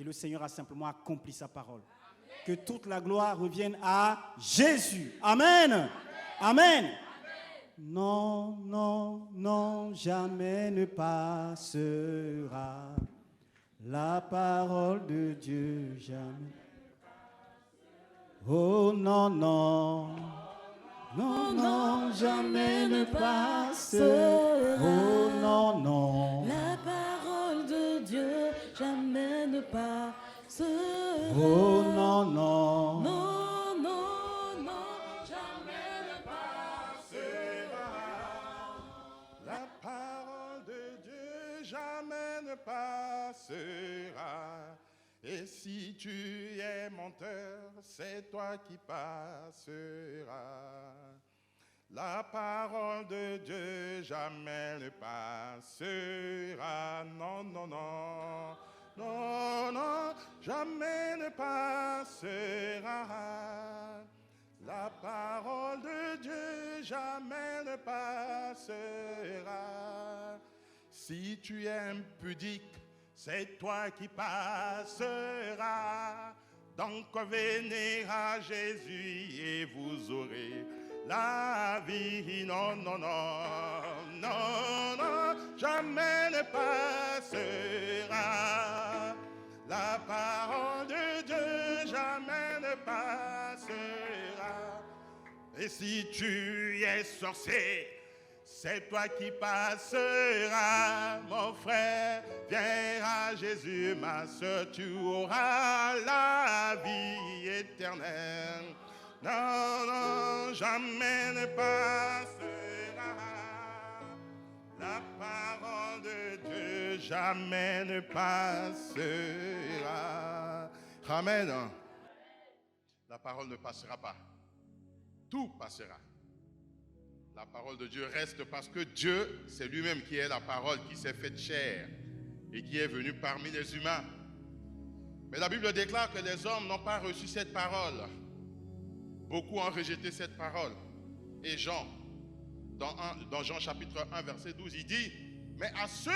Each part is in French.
le Seigneur a simplement accompli sa parole. Que toute la gloire revienne à Jésus. Amen. Amen. Non, non, non, jamais ne passera la parole de Dieu, jamais. Oh non, non, non, non, jamais ne passera. Oh non, non. La parole de Dieu jamais ne passera. Oh non, non. Non, non, non, jamais ne passera. La parole de Dieu jamais ne passera. Et si tu es menteur, c'est toi qui passeras. La parole de Dieu jamais ne passera. Non, non, non. Non, non, jamais ne passera. La parole de Dieu jamais ne passera. Si tu es impudique, c'est toi qui passeras. Donc venez à Jésus et vous aurez la vie. Non, non, non, non, non, jamais ne passera. La parole de Dieu jamais ne passera. Et si tu es sorcier, c'est toi qui passeras, mon frère. Viens à Jésus, ma soeur, tu auras la vie éternelle. Non, non, jamais ne passera. La parole de Dieu jamais ne passera. Amen. La parole ne passera pas. Tout passera. La parole de Dieu reste parce que Dieu, c'est lui-même qui est la parole qui s'est faite chair et qui est venu parmi les humains. Mais la Bible déclare que les hommes n'ont pas reçu cette parole. Beaucoup ont rejeté cette parole. Et Jean, dans Jean chapitre 1, verset 12, il dit, mais à ceux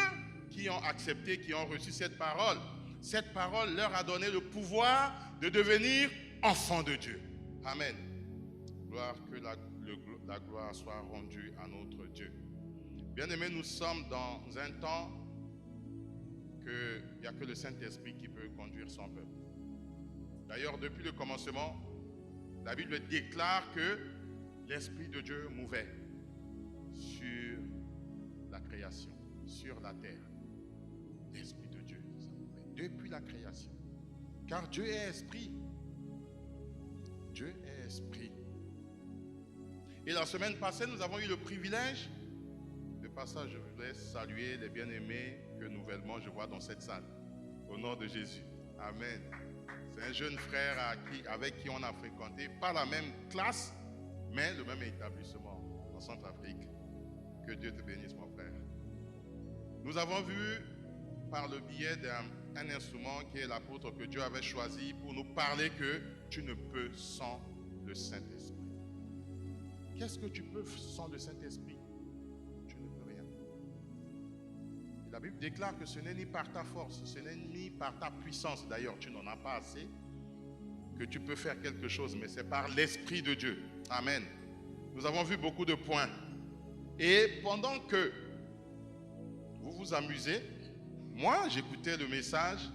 qui ont accepté, qui ont reçu cette parole leur a donné le pouvoir de devenir enfants de Dieu. Amen. Gloire, que la gloire soit rendue à notre Dieu. Bien-aimés, nous sommes dans un temps qu'il n'y a que le Saint-Esprit qui peut conduire son peuple. D'ailleurs, depuis le commencement, la Bible déclare que l'Esprit de Dieu mouvait sur la création, sur la terre. L'Esprit de Dieu, ça mouvait depuis la création. Car Dieu est Esprit. Dieu est Esprit. Et la semaine passée, nous avons eu le privilège de passage. Je voudrais saluer les bien-aimés que nouvellement je vois dans cette salle. Au nom de Jésus. Amen. C'est un jeune frère avec qui on a fréquenté, pas la même classe, mais le même établissement en Centrafrique. Que Dieu te bénisse, mon frère. Nous avons vu par le biais d'un instrument qui est l'apôtre que Dieu avait choisi pour nous parler que tu ne peux sans le Saint-Esprit. Qu'est-ce que tu peux sans le Saint-Esprit? Tu ne peux rien. Et la Bible déclare que ce n'est ni par ta force, ce n'est ni par ta puissance, d'ailleurs tu n'en as pas assez, que tu peux faire quelque chose, mais c'est par l'Esprit de Dieu. Amen. Nous avons vu beaucoup de points. Et pendant que vous vous amusez, moi j'écoutais le message,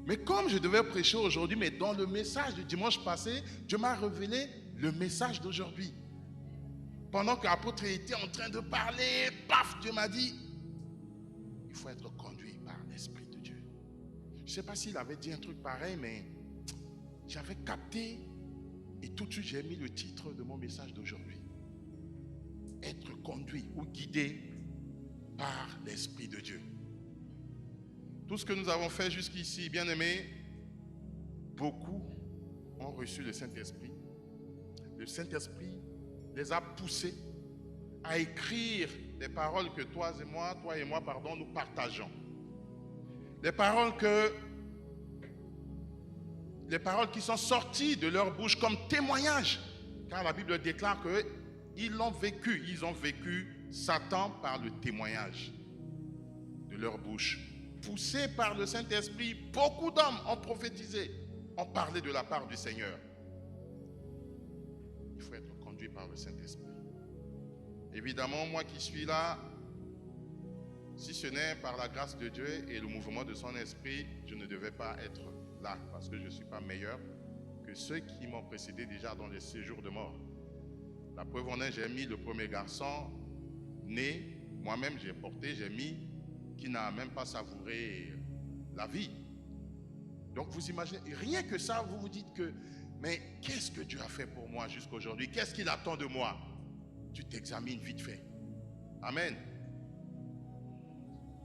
mais comme je devais prêcher aujourd'hui, mais dans le message du dimanche passé, Dieu m'a révélé le message d'aujourd'hui. Pendant que l'apôtre était en train de parler, paf, Dieu m'a dit, il faut être conduit par l'Esprit de Dieu. Je ne sais pas s'il avait dit un truc pareil, mais j'avais capté et tout de suite j'ai mis le titre de mon message d'aujourd'hui. Être conduit ou guidé par l'Esprit de Dieu. Tout ce que nous avons fait jusqu'ici, bien aimés, beaucoup ont reçu le Saint-Esprit. Le Saint-Esprit les a poussés à écrire les paroles que toi et moi, nous partageons. Les paroles qui sont sorties de leur bouche comme témoignage. Car la Bible déclare qu'ils l'ont vécu. Ils ont vécu Satan par le témoignage de leur bouche. poussés par le Saint-Esprit, beaucoup d'hommes ont prophétisé, ont parlé de la part du Seigneur. Il faut être conduit par le Saint-Esprit. Évidemment, moi qui suis là, si ce n'est par la grâce de Dieu et le mouvement de son esprit, je ne devais pas être là parce que je ne suis pas meilleur que ceux qui m'ont précédé déjà dans les séjours de mort. La preuve en est, j'ai mis le premier garçon né, moi-même j'ai porté, j'ai mis, qui n'a même pas savouré la vie. Donc vous imaginez, rien que ça, vous vous dites que, mais qu'est-ce que Dieu a fait pour moi jusqu'à aujourd'hui? Qu'est-ce qu'il attend de moi? Tu t'examines vite fait. Amen.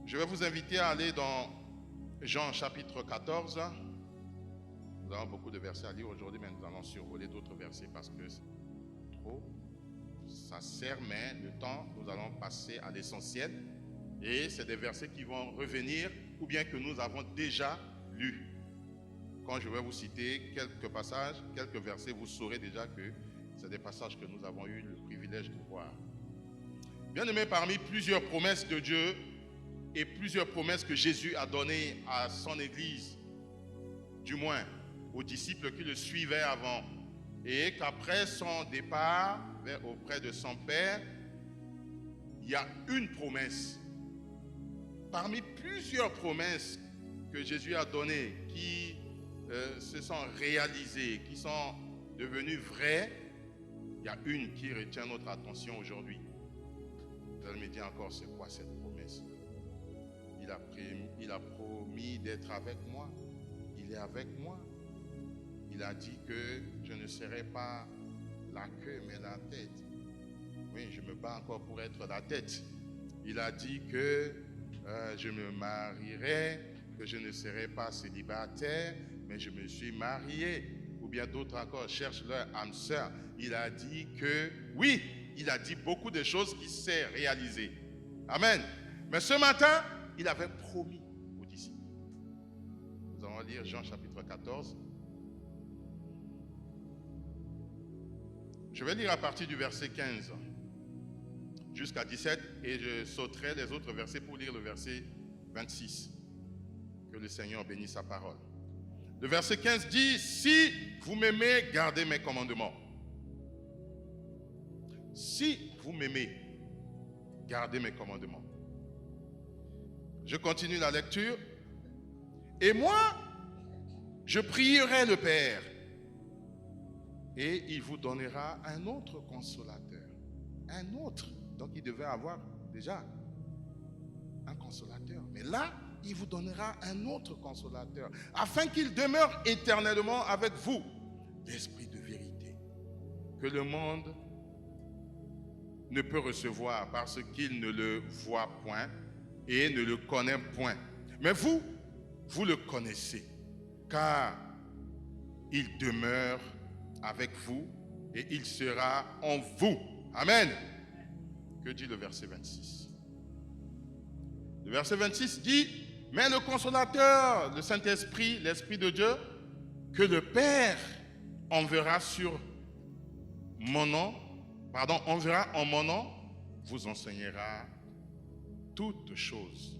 Je vais vous inviter à aller dans Jean chapitre 14. Nous avons beaucoup de versets à lire aujourd'hui, mais nous allons survoler d'autres versets parce que c'est trop. Ça sert, mais le temps, nous allons passer à l'essentiel. Et c'est des versets qui vont revenir ou bien que nous avons déjà lus. Quand je vais vous citer quelques passages, quelques versets, vous saurez déjà que c'est des passages que nous avons eu le privilège de voir. Bien aimé, parmi plusieurs promesses de Dieu et plusieurs promesses que Jésus a données à son Église, du moins aux disciples qui le suivaient avant, et qu'après son départ auprès de son Père, il y a une promesse. Parmi plusieurs promesses que Jésus a données, qui se sont réalisées, qui sont devenues vraies, il y a une qui retient notre attention aujourd'hui. Vous allez me dire encore, c'est quoi cette promesse? Il a promis d'être avec moi. Il est avec moi. Il a dit que je ne serai pas la queue, mais la tête. Oui, je me bats encore pour être la tête. Il a dit que je me marierai, que je ne serai pas célibataire, mais je me suis marié. Ou bien d'autres encore cherchent leur âme sœur. Il a dit que, oui, il a dit beaucoup de choses qui s'est réalisées. Amen. Mais ce matin, il avait promis aux disciples. Nous allons lire Jean chapitre 14. Je vais lire à partir du verset 15 jusqu'à 17 et je sauterai les autres versets pour lire le verset 26. Que le Seigneur bénisse sa parole. Le verset 15 dit, « Si vous m'aimez, gardez mes commandements. » Si vous m'aimez, gardez mes commandements. Je continue la lecture. « Et moi, je prierai le Père, et il vous donnera un autre consolateur. » Un autre. Donc il devait avoir déjà un consolateur. Mais là, il vous donnera un autre consolateur, afin qu'il demeure éternellement avec vous, l'Esprit de vérité, que le monde ne peut recevoir parce qu'il ne le voit point et ne le connaît point. Mais vous, vous le connaissez, car il demeure avec vous et il sera en vous. Amen. Que dit le verset 26? Le verset 26 dit, « Mais le consolateur, le Saint-Esprit, l'Esprit de Dieu, que le Père enverra en mon nom, vous enseignera toutes choses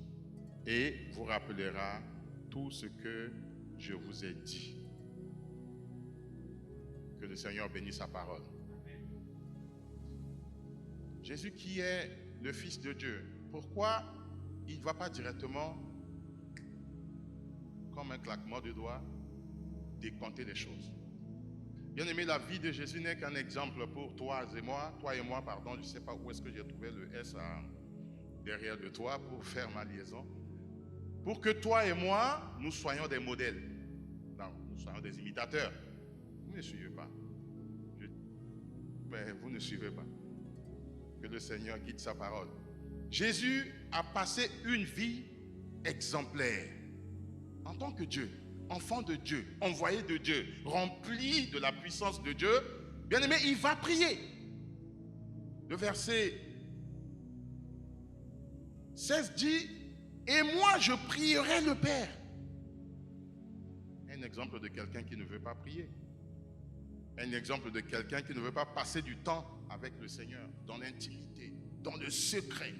et vous rappellera tout ce que je vous ai dit. » Que le Seigneur bénisse sa parole. Jésus qui est le Fils de Dieu, pourquoi il ne va pas directement, comme un claquement de doigts, décompter les choses? Bien aimé, la vie de Jésus n'est qu'un exemple pour toi et moi, je ne sais pas où est-ce que j'ai trouvé le S derrière de toi pour faire ma liaison. Pour que toi et moi, nous soyons des modèles. Non, nous soyons des imitateurs. Vous ne suivez pas. Mais vous ne suivez pas. Que le Seigneur guide sa parole. Jésus a passé une vie exemplaire. En tant que Dieu, enfant de Dieu, envoyé de Dieu, rempli de la puissance de Dieu, bien aimé, il va prier. Le verset 16 dit, « Et moi je prierai le Père. » Un exemple de quelqu'un qui ne veut pas prier. Un exemple de quelqu'un qui ne veut pas passer du temps avec le Seigneur, dans l'intimité, dans le secret,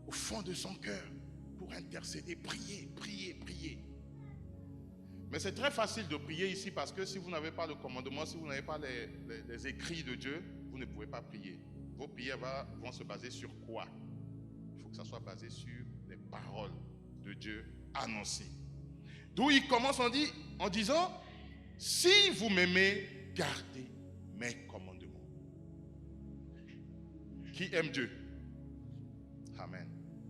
au fond de son cœur. pour intercéder, prier, prier, prier. Mais c'est très facile de prier ici parce que si vous n'avez pas le commandement, si vous n'avez pas les écrits de Dieu, vous ne pouvez pas prier. Vos prières vont se baser sur quoi? Il faut que ça soit basé sur les paroles de Dieu annoncées. D'où il commence en disant, si vous m'aimez, gardez mes commandements. Qui aime Dieu? Amen.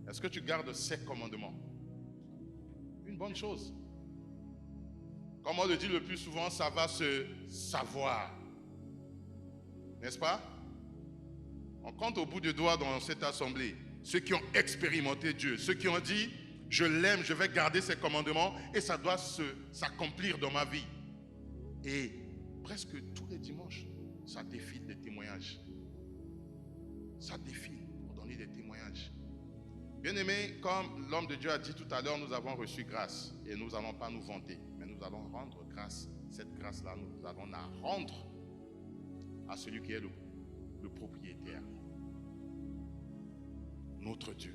Est-ce que tu gardes ses commandements? Une bonne chose. Comme on le dit le plus souvent, ça va se savoir. N'est-ce pas? On compte au bout du doigt dans cette assemblée ceux qui ont expérimenté Dieu, ceux qui ont dit, je l'aime, je vais garder ses commandements et ça doit s'accomplir dans ma vie. Et presque tous les dimanches, ça défile des témoignages. Ça défile pour donner des témoignages. Bien-aimés, comme l'homme de Dieu a dit tout à l'heure, nous avons reçu grâce et nous n'allons pas nous vanter, mais nous allons rendre grâce. Cette grâce-là, nous allons la rendre à celui qui est le propriétaire, notre Dieu.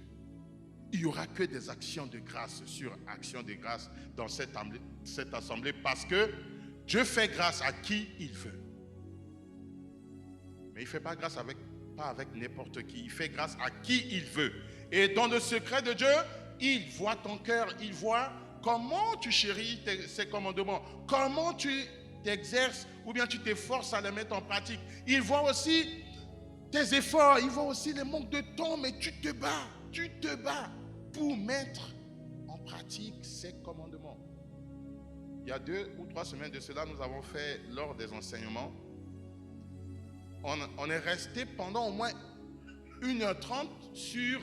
Il n'y aura que des actions de grâce sur actions de grâce dans cette assemblée parce que Dieu fait grâce à qui il veut. Mais il ne fait pas grâce pas avec n'importe qui. Il fait grâce à qui il veut. Et dans le secret de Dieu, il voit ton cœur. Il voit comment tu chéris ses commandements. Comment tu t'exerces ou bien tu t'efforces à les mettre en pratique. Il voit aussi tes efforts. Il voit aussi les manques de temps. Mais tu te bats pour mettre en pratique ses commandements. Il y a 2 ou 3 semaines de cela, nous avons fait lors des enseignements. On est resté pendant au moins 1h30 sur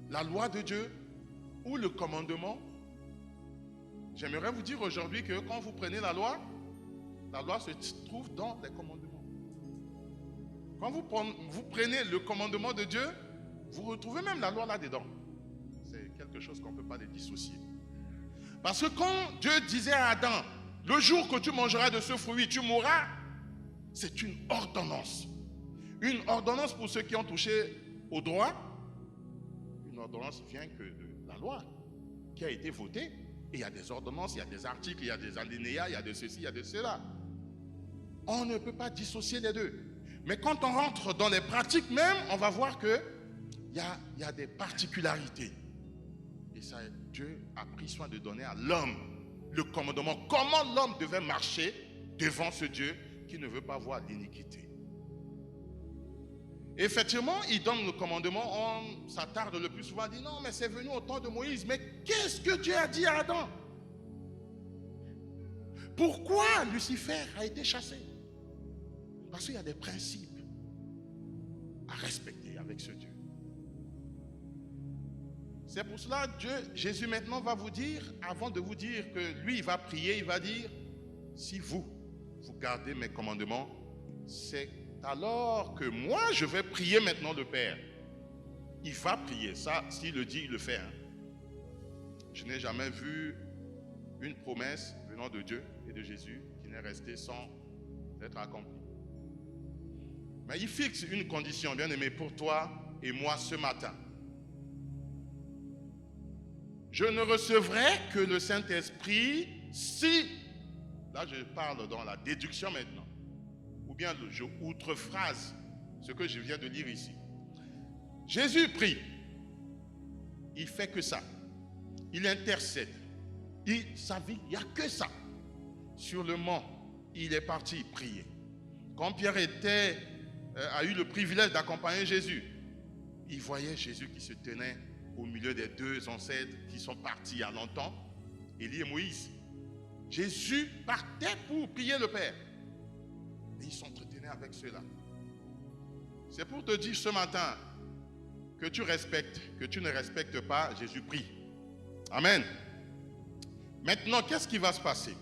la loi de Dieu ou le commandement. J'aimerais vous dire aujourd'hui que quand vous prenez la loi se trouve dans les commandements. Quand vous prenez le commandement de Dieu, vous retrouvez même la loi là-dedans. C'est quelque chose qu'on ne peut pas les dissocier. Parce que quand Dieu disait à Adam, le jour que tu mangeras de ce fruit, tu mourras, c'est une ordonnance. Une ordonnance pour ceux qui ont touché au droit. Une ordonnance vient que de la loi qui a été votée. Et il y a des ordonnances, il y a des articles, il y a des alinéas, il y a de ceci, il y a de cela. On ne peut pas dissocier les deux. Mais quand on rentre dans les pratiques même, on va voir qu'il y a des particularités. Et ça, Dieu a pris soin de donner à l'homme le commandement. Comment l'homme devait marcher devant ce Dieu qui ne veut pas voir l'iniquité. Effectivement, il donne le commandement, on s'attarde le plus souvent, on dit non, mais c'est venu au temps de Moïse. Mais qu'est-ce que Dieu a dit à Adam? Pourquoi Lucifer a été chassé? Parce qu'il y a des principes à respecter avec ce Dieu. C'est pour cela que Jésus maintenant va vous dire, avant de vous dire que lui il va prier, il va dire, si vous gardez mes commandements, c'est alors que moi je vais prier maintenant le Père. Il va prier, ça s'il le dit, il le fait. Hein. Je n'ai jamais vu une promesse venant de Dieu et de Jésus qui n'est restée sans être accomplie. Mais il fixe une condition, bien aimé, pour toi et moi ce matin. Je ne recevrai que le Saint-Esprit si, là je parle dans la déduction maintenant, ou bien je outrephrase ce que je viens de lire ici. Jésus prie, il fait que ça, il intercède, sa vie, il n'y a que ça. Sur le mont, il est parti prier. Quand Pierre a eu le privilège d'accompagner Jésus, il voyait Jésus qui se tenait au milieu des 2 ancêtres qui sont partis il y a longtemps, Élie et Moïse. Jésus partait pour prier le Père. Et il s'entretenait avec ceux-là. C'est pour te dire ce matin que tu respectes, que tu ne respectes pas, Jésus prie. Amen. Maintenant, qu'est-ce qui va se passer?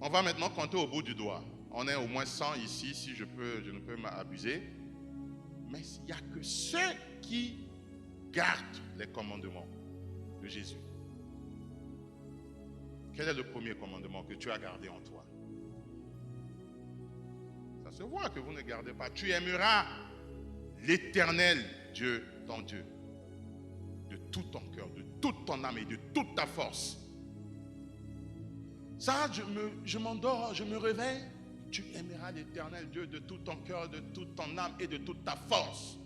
On va maintenant compter au bout du doigt. On est au moins 100 ici, si je ne peux m'abuser. Mais il n'y a que ceux qui gardent les commandements de Jésus. Quel est le premier commandement que tu as gardé en toi? Ça se voit que vous ne gardez pas. Tu aimeras l'Éternel Dieu, ton Dieu, tout ton cœur, de toute ton âme et de toute ta force. Ça, je m'endors, je me réveille. Tu aimeras l'Éternel Dieu de tout ton cœur, de toute ton âme et de toute ta force.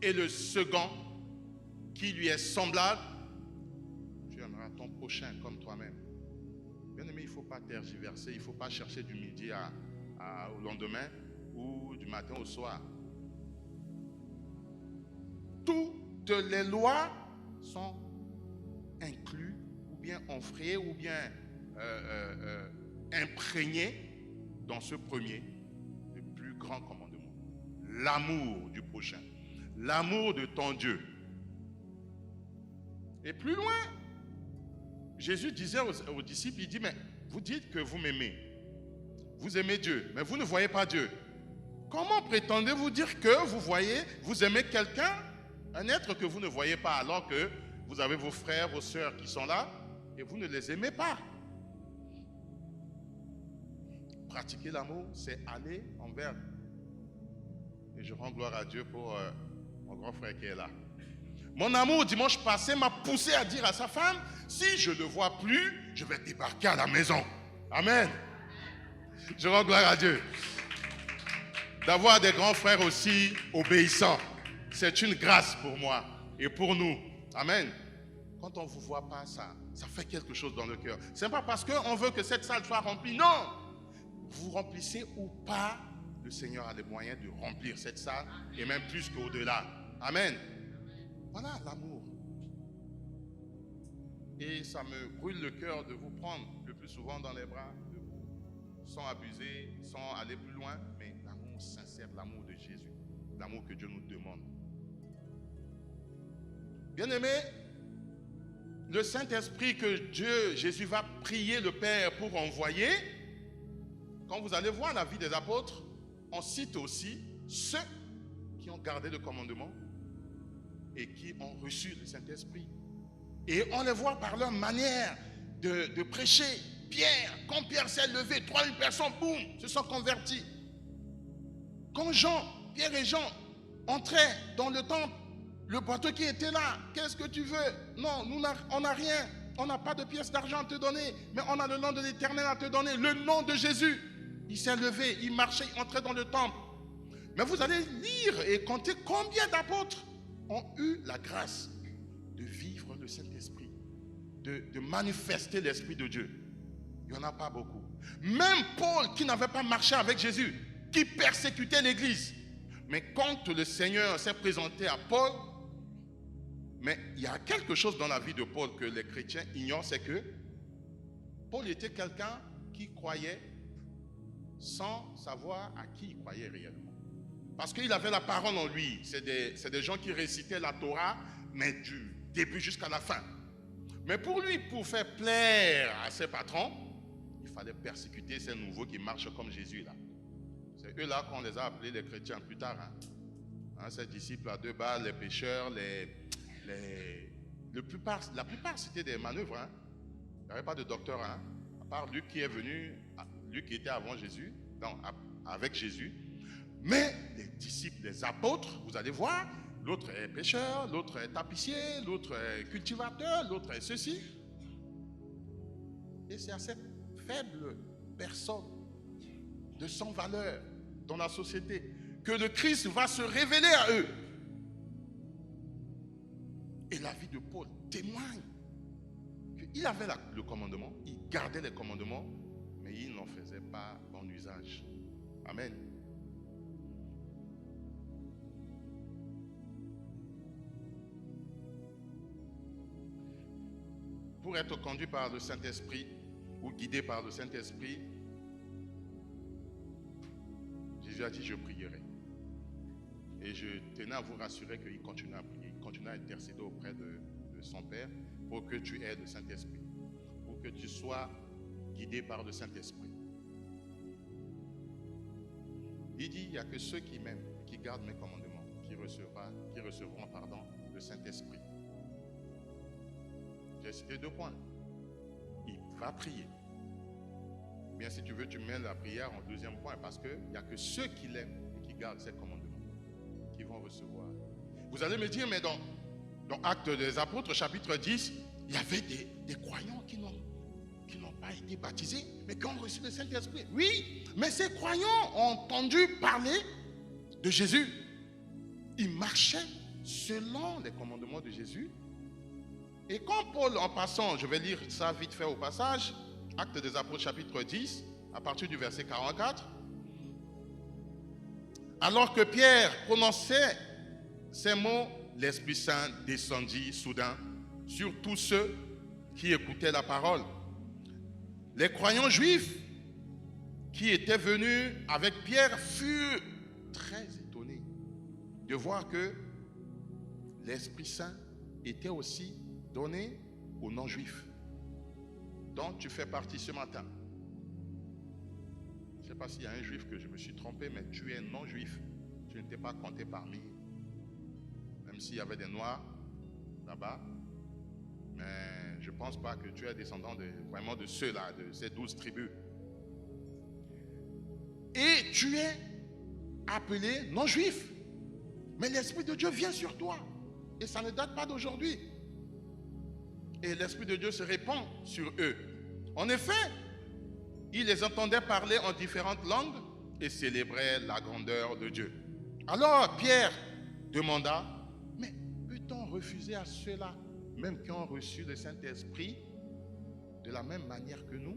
Et le second, qui lui est semblable, tu aimeras ton prochain comme toi-même. Bien aimé, il ne faut pas tergiverser, il ne faut pas chercher du midi au lendemain ou du matin au soir. Toutes les lois sont incluses ou bien enfreinées ou bien imprégnées dans ce premier, le plus grand commandement. L'amour du prochain, l'amour de ton Dieu. Et plus loin, Jésus disait aux disciples, il dit, mais vous dites que vous m'aimez. Vous aimez Dieu, mais vous ne voyez pas Dieu. Comment prétendez-vous dire que vous voyez, vous aimez quelqu'un, un être que vous ne voyez pas, alors que vous avez vos frères, vos sœurs qui sont là, et vous ne les aimez pas? Pratiquer l'amour, c'est aller envers. Et je rends gloire à Dieu pour mon grand frère qui est là. Mon amour, dimanche passé, m'a poussé à dire à sa femme, si je ne le vois plus, je vais débarquer à la maison. Amen. Je rends gloire à Dieu. D'avoir des grands frères aussi obéissants, c'est une grâce pour moi et pour nous. Amen. Quand on ne vous voit pas, ça fait quelque chose dans le cœur. Ce n'est pas parce qu'on veut que cette salle soit remplie. Non. Vous remplissez ou pas, le Seigneur a les moyens de remplir cette salle et même plus qu'au-delà. Amen. Voilà l'amour. Et ça me brûle le cœur de vous prendre le plus souvent dans les bras, de vous, sans abuser, sans aller plus loin, mais l'amour sincère, l'amour de Jésus, l'amour que Dieu nous demande. Bien-aimé, le Saint-Esprit que Jésus va prier le Père pour envoyer, quand vous allez voir la vie des apôtres, on cite aussi ceux qui ont gardé le commandement et qui ont reçu le Saint-Esprit. Et on les voit par leur manière de prêcher. Pierre, quand Pierre s'est levé, 3000 personnes, boum, se sont convertis. Quand Pierre et Jean entraient dans le temple, le bateau qui était là, qu'est-ce que tu veux? Non, on n'a rien. On n'a pas de pièces d'argent à te donner, mais on a le nom de l'Éternel à te donner, le nom de Jésus. Il s'est levé, il marchait, il entrait dans le temple. Mais vous allez lire et compter combien d'apôtres ont eu la grâce de vivre le Saint-Esprit, de manifester l'Esprit de Dieu. Il n'y en a pas beaucoup. Même Paul, qui n'avait pas marché avec Jésus, qui persécutait l'Église. Mais quand le Seigneur s'est présenté à Paul, mais il y a quelque chose dans la vie de Paul que les chrétiens ignorent, c'est que Paul était quelqu'un qui croyait sans savoir à qui il croyait réellement. Parce qu'il avait la parole en lui. C'est des gens qui récitaient la Torah, mais du début jusqu'à la fin. Mais pour lui, pour faire plaire à ses patrons, il fallait persécuter ces nouveaux qui marchent comme Jésus là. C'est eux là qu'on les a appelés les chrétiens plus tard. Ces disciples à deux balles, les pécheurs, la plupart c'était des manœuvres. Il n'y avait pas de docteur, à part Luc qui est venu, Luc qui était avant Jésus, non, avec Jésus. Mais les disciples, les apôtres, vous allez voir, l'autre est pêcheur, l'autre est tapissier, l'autre est cultivateur, l'autre est ceci. Et c'est à cette faible personne de sans valeur dans la société que le Christ va se révéler à eux. Et la vie de Paul témoigne qu'il avait le commandement, il gardait les commandements, mais il n'en faisait pas bon usage. Amen. Pour être conduit par le Saint-Esprit ou guidé par le Saint-Esprit, Jésus a dit, je prierai. Et je tenais à vous rassurer qu'il continue à prier, il continue à intercéder auprès de son Père pour que tu aies le Saint-Esprit, pour que tu sois guidé par le Saint-Esprit. Il dit, il n'y a que ceux qui m'aiment, qui gardent mes commandements, qui recevront le Saint-Esprit. J'ai cité 2 points. Il va prier. Bien, si tu veux, tu mets la prière en 2e point, parce qu'il n'y a que ceux qui l'aiment et qui gardent ses commandements qui vont recevoir. Vous allez me dire, mais Dans Actes des Apôtres, chapitre 10, il y avait des croyants qui n'ont pas été baptisés, mais qui ont reçu le Saint-Esprit. Oui, mais ces croyants ont entendu parler de Jésus. Ils marchaient selon les commandements de Jésus. Et quand Paul, en passant, je vais lire ça vite fait au passage, Actes des Apôtres, chapitre 10, à partir du verset 44. Alors que Pierre prononçait ces mots, l'Esprit Saint descendit soudain sur tous ceux qui écoutaient la parole. Les croyants juifs qui étaient venus avec Pierre furent très étonnés de voir que l'Esprit Saint était aussi donné aux non-juifs, dont tu fais partie ce matin. Je ne sais pas s'il y a un juif que je me suis trompé, mais tu es non-juif. Tu n'étais pas compté parmi, même s'il y avait des noirs là-bas. Mais je ne pense pas que tu es descendant vraiment de ceux-là, de ces 12 tribus. Et tu es appelé non-juif. Mais l'Esprit de Dieu vient sur toi. Et ça ne date pas d'aujourd'hui. Et l'Esprit de Dieu se répand sur eux. En effet, ils les entendaient parler en différentes langues et célébraient la grandeur de Dieu. Alors Pierre demanda, mais peut-on refuser à ceux-là, même qui ont reçu le Saint-Esprit, de la même manière que nous?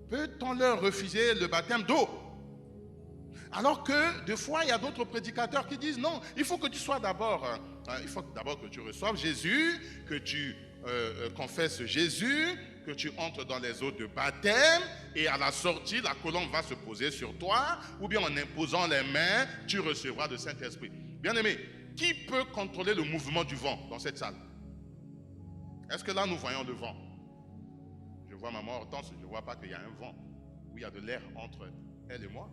Peut-on leur refuser le baptême d'eau? Alors que, des fois, il y a d'autres prédicateurs qui disent, non, il faut que tu sois d'abord, il faut d'abord que tu reçoives Jésus, que tu confesses Jésus, que tu entres dans les eaux de baptême, et à la sortie, la colombe va se poser sur toi, ou bien en imposant les mains, tu recevras le Saint-Esprit. Bien-aimé, qui peut contrôler le mouvement du vent dans cette salle? Est-ce que là, nous voyons le vent? Je vois maman Hortense, je ne vois pas qu'il y a un vent, où il y a de l'air entre elle et moi.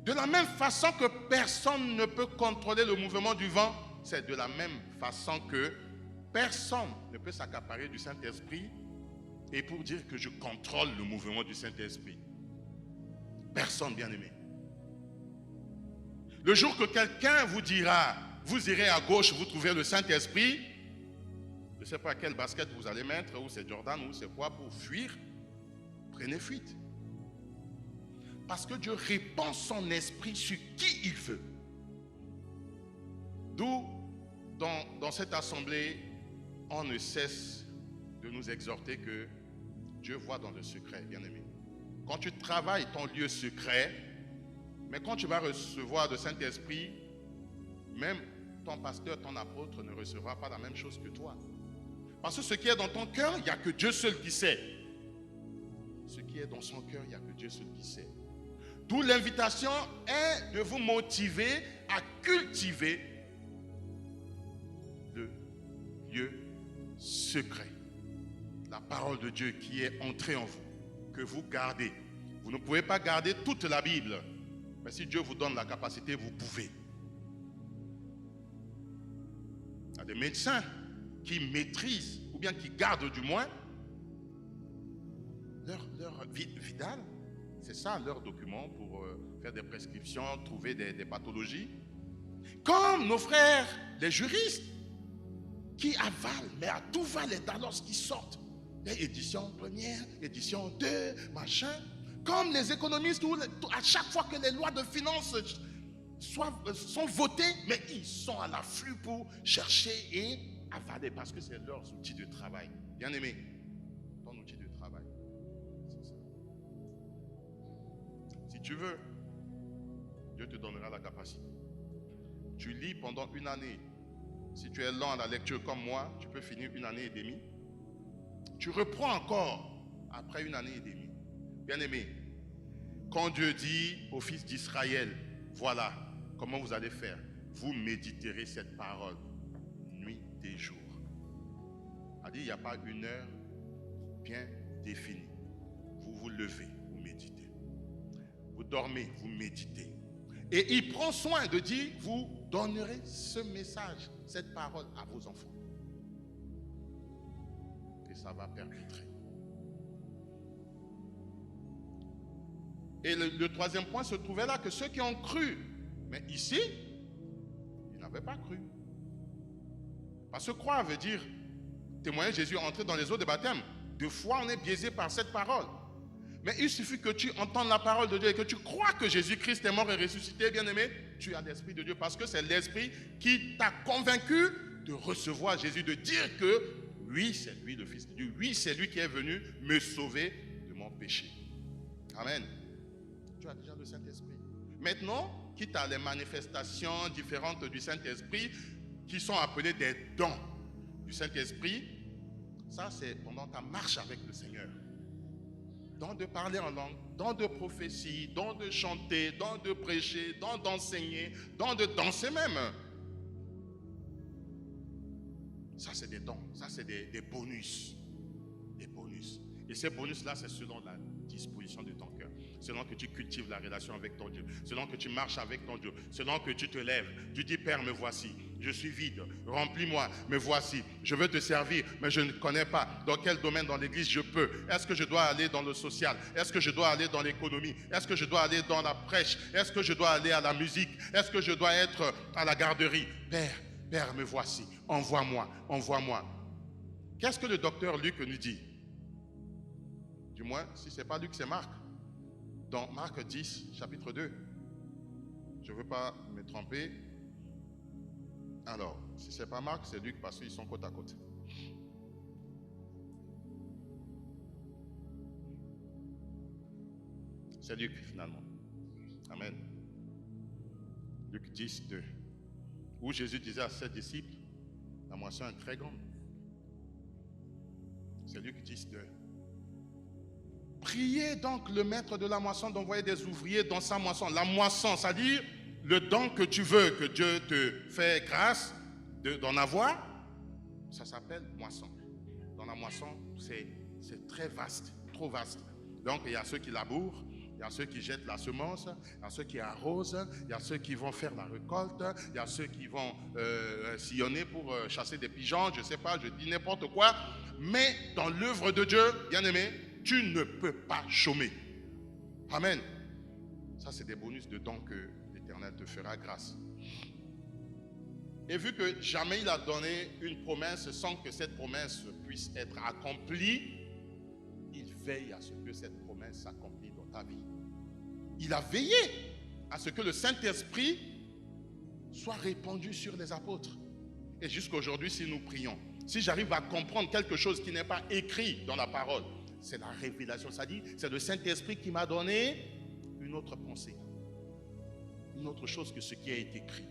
De la même façon que personne ne peut contrôler le mouvement du vent, c'est de la même façon que personne ne peut s'accaparer du Saint-Esprit et pour dire que je contrôle le mouvement du Saint-Esprit. Personne, bien-aimé. Le jour que quelqu'un vous dira, vous irez à gauche, vous trouvez le Saint-Esprit, je ne sais pas quelle basket vous allez mettre, ou c'est Jordan, ou c'est quoi, pour fuir, prenez fuite. Parce que Dieu répand son esprit sur qui il veut. D'où, dans cette assemblée, on ne cesse de nous exhorter que Dieu voit dans le secret, bien-aimé. Quand tu travailles ton lieu secret, mais quand tu vas recevoir le Saint-Esprit, même ton pasteur, ton apôtre ne recevra pas la même chose que toi. Parce que ce qui est dans ton cœur, il n'y a que Dieu seul qui sait. Ce qui est dans son cœur, il n'y a que Dieu seul qui sait. D'où l'invitation est de vous motiver à cultiver le lieu secret. La parole de Dieu qui est entrée en vous, que vous gardez. Vous ne pouvez pas garder toute la Bible. Mais si Dieu vous donne la capacité, vous pouvez. Il y a des médecins qui maîtrisent, ou bien qui gardent du moins, leur Vidal. C'est ça leur document pour faire des prescriptions, trouver des pathologies. Comme nos frères, les juristes, qui avalent, mais à tout va les talos qui sortent. Les éditions première, édition 2, machin. Comme les économistes, où à chaque fois que les lois de finances sont votées, mais ils sont à l'afflux pour chercher et avaler, parce que c'est leurs outils de travail. Bien aimé, ton outil de travail, c'est ça. Si tu veux, Dieu te donnera la capacité. Tu lis pendant une année. Si tu es lent à la lecture comme moi, tu peux finir une année et demie. Tu reprends encore après une année et demie. Bien-aimé, quand Dieu dit aux fils d'Israël, voilà comment vous allez faire. Vous méditerez cette parole nuit et jour. C'est-à-dire, il n'y a pas une heure bien définie. Vous vous levez, vous méditez. Vous dormez, vous méditez. Et il prend soin de dire, vous donnerez ce message, cette parole à vos enfants. Et ça va perpétrer. Et le troisième point se trouvait là, que ceux qui ont cru, mais ici, ils n'avaient pas cru. Parce que croire veut dire témoigner Jésus, entrer dans les eaux de baptême. De foi, on est biaisé par cette parole. Mais il suffit que tu entendes la parole de Dieu et que tu crois que Jésus-Christ est mort et ressuscité, bien-aimé, tu as l'Esprit de Dieu. Parce que c'est l'Esprit qui t'a convaincu de recevoir Jésus, de dire que oui, c'est lui le Fils de Dieu. Oui, c'est lui qui est venu me sauver de mon péché. Amen. Tu as déjà le Saint-Esprit. Maintenant, quitte à les manifestations différentes du Saint-Esprit, qui sont appelées des dons du Saint-Esprit, ça c'est pendant ta marche avec le Seigneur. Don de parler en langue, don de prophétie, don de chanter, don de prêcher, don d'enseigner, don de danser même. Ça c'est des dons, ça c'est des bonus. Des bonus. Et ces bonus-là, c'est selon la disposition de ton cœur. Selon que tu cultives la relation avec ton Dieu. Selon que tu marches avec ton Dieu. Selon que tu te lèves. Tu dis, Père, me voici. Je suis vide. Remplis-moi. Me voici. Je veux te servir, mais je ne connais pas dans quel domaine dans l'église je peux. Est-ce que je dois aller dans le social? Est-ce que je dois aller dans l'économie? Est-ce que je dois aller dans la prêche? Est-ce que je dois aller à la musique? Est-ce que je dois être à la garderie? Père, me voici. Envoie-moi. Envoie-moi. Qu'est-ce que le docteur Luc nous dit? Du moins, si ce n'est pas Luc, c'est Marc. Dans Marc 10, chapitre 2. Je ne veux pas me tromper. Alors, si ce n'est pas Marc, c'est Luc parce qu'ils sont côte à côte. C'est Luc, finalement. Amen. Luc 10, 2. Où Jésus disait à ses disciples, la moisson est très grande. C'est Luc 10, 2. Priez donc le maître de la moisson d'envoyer des ouvriers dans sa moisson. La moisson, c'est-à-dire le don que tu veux, que Dieu te fait grâce d'en avoir, ça s'appelle moisson. Dans la moisson, c'est très vaste, trop vaste. Donc il y a ceux qui labourent, il y a ceux qui jettent la semence, il y a ceux qui arrosent, il y a ceux qui vont faire la récolte, il y a ceux qui vont sillonner pour chasser des pigeons, je ne sais pas, je dis n'importe quoi. Mais dans l'œuvre de Dieu, bien-aimé, tu ne peux pas chômer. Amen. Ça, c'est des bonus de dons que l'Éternel te fera grâce. Et vu que jamais il a donné une promesse sans que cette promesse puisse être accomplie, il veille à ce que cette promesse s'accomplisse dans ta vie. Il a veillé à ce que le Saint-Esprit soit répandu sur les apôtres. Et jusqu'à aujourd'hui, si nous prions, si j'arrive à comprendre quelque chose qui n'est pas écrit dans la parole, c'est la révélation, ça dit, c'est le Saint-Esprit qui m'a donné une autre pensée, une autre chose que ce qui a été écrit.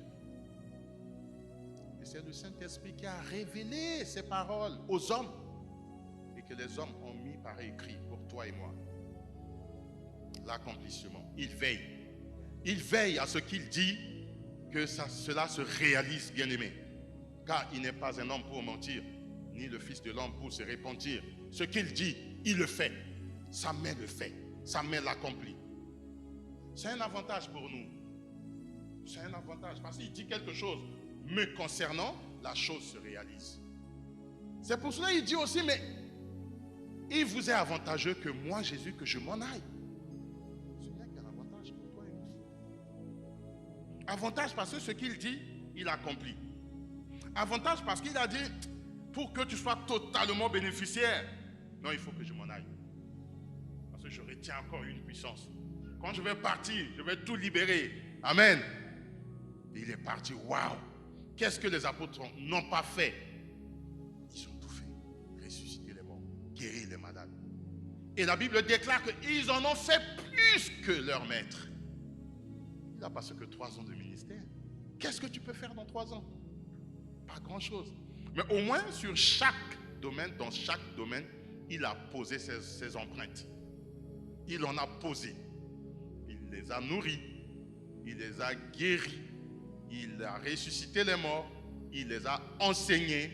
Et c'est le Saint-Esprit qui a révélé ces paroles aux hommes et que les hommes ont mis par écrit pour toi et moi. L'accomplissement. Il veille à ce qu'il dit, que cela se réalise, bien-aimé. Car il n'est pas un homme pour mentir, ni le Fils de l'homme pour se repentir. Ce qu'il dit, il le fait. Sa main le fait. Sa main l'accomplit. C'est un avantage pour nous. C'est un avantage. Parce qu'il dit quelque chose me concernant, la chose se réalise. C'est pour cela qu'il dit aussi, mais il vous est avantageux que moi, Jésus, que je m'en aille. Ce n'est qu'un avantage pour toi et moi. Avantage parce que ce qu'il dit, il accomplit. Avantage parce qu'il a dit, pour que tu sois totalement bénéficiaire, non, il faut que je m'en aille. Parce que je retiens encore une puissance. Quand je vais partir, je vais tout libérer. Amen. Et il est parti. Waouh! Qu'est-ce que les apôtres n'ont pas fait? Ils ont tout fait. Ressusciter les morts, guérir les malades. Et la Bible déclare qu'ils en ont fait plus que leur maître. Il n'a pas ce que 3 ans de ministère. Qu'est-ce que tu peux faire dans 3 ans? Pas grand-chose. Mais au moins, sur chaque domaine, dans chaque domaine, il a posé ses empreintes. Il en a posé. Il les a nourris. Il les a guéris. Il a ressuscité les morts. Il les a enseignés.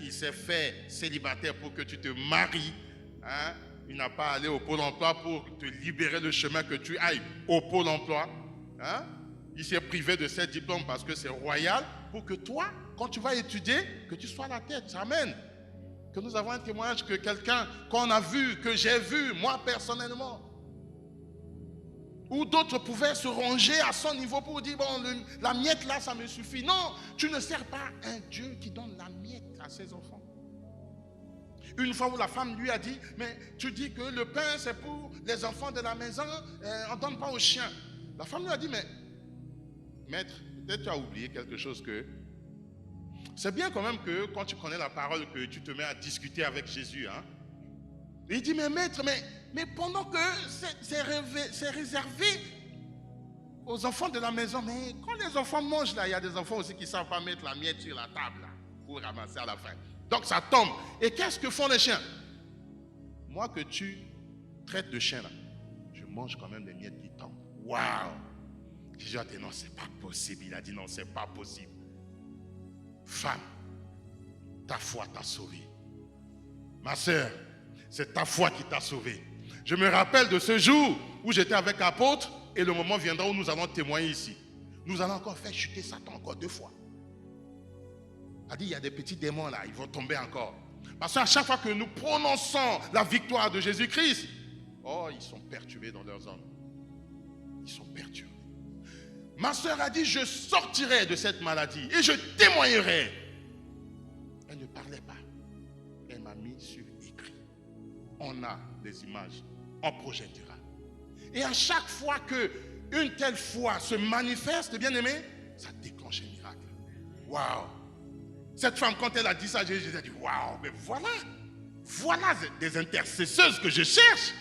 Il s'est fait célibataire pour que tu te maries. Hein? Il n'a pas allé au Pôle emploi pour te libérer le chemin que tu ailles au Pôle emploi. Hein? Il s'est privé de ses diplômes parce que c'est royal pour que toi, quand tu vas étudier, que tu sois à la tête. Amen. Que nous avons un témoignage que quelqu'un qu'on a vu, que j'ai vu, moi personnellement. Ou d'autres pouvaient se ranger à son niveau pour dire, bon, la miette là, ça me suffit. Non, tu ne sers pas un Dieu qui donne la miette à ses enfants. Une fois où la femme lui a dit, mais tu dis que le pain c'est pour les enfants de la maison, on ne donne pas aux chiens. La femme lui a dit, mais maître, peut-être tu as oublié quelque chose que... C'est bien quand même que quand tu connais la parole, que tu te mets à discuter avec Jésus. Hein? Il dit, mais maître, mais pendant que c'est réservé aux enfants de la maison, mais quand les enfants mangent là, il y a des enfants aussi qui ne savent pas mettre la miette sur la table là, pour ramasser à la fin. Donc ça tombe. Et qu'est-ce que font les chiens? Moi que tu traites de chien là, je mange quand même les miettes qui tombent. Waouh! Jésus a dit non, c'est pas possible. Il a dit non, c'est pas possible. Femme, ta foi t'a sauvé. Ma soeur, c'est ta foi qui t'a sauvé. Je me rappelle de ce jour où j'étais avec l'apôtre et le moment viendra où nous allons témoigner ici. Nous allons encore faire chuter Satan encore 2 fois. Il a dit, il y a des petits démons là, ils vont tomber encore. Parce qu'à chaque fois que nous prononçons la victoire de Jésus-Christ, oh, ils sont perturbés dans leurs hommes. Ils sont perturbés. Ma soeur a dit, je sortirai de cette maladie et je témoignerai. Elle ne parlait pas. Elle m'a mis sur écrit. On a des images, on projettera. Et à chaque fois qu'une telle foi se manifeste, bien aimé, ça déclenche un miracle. Waouh! Cette femme, quand elle a dit ça, Jésus a dit, waouh, mais voilà des intercesseuses que je cherche.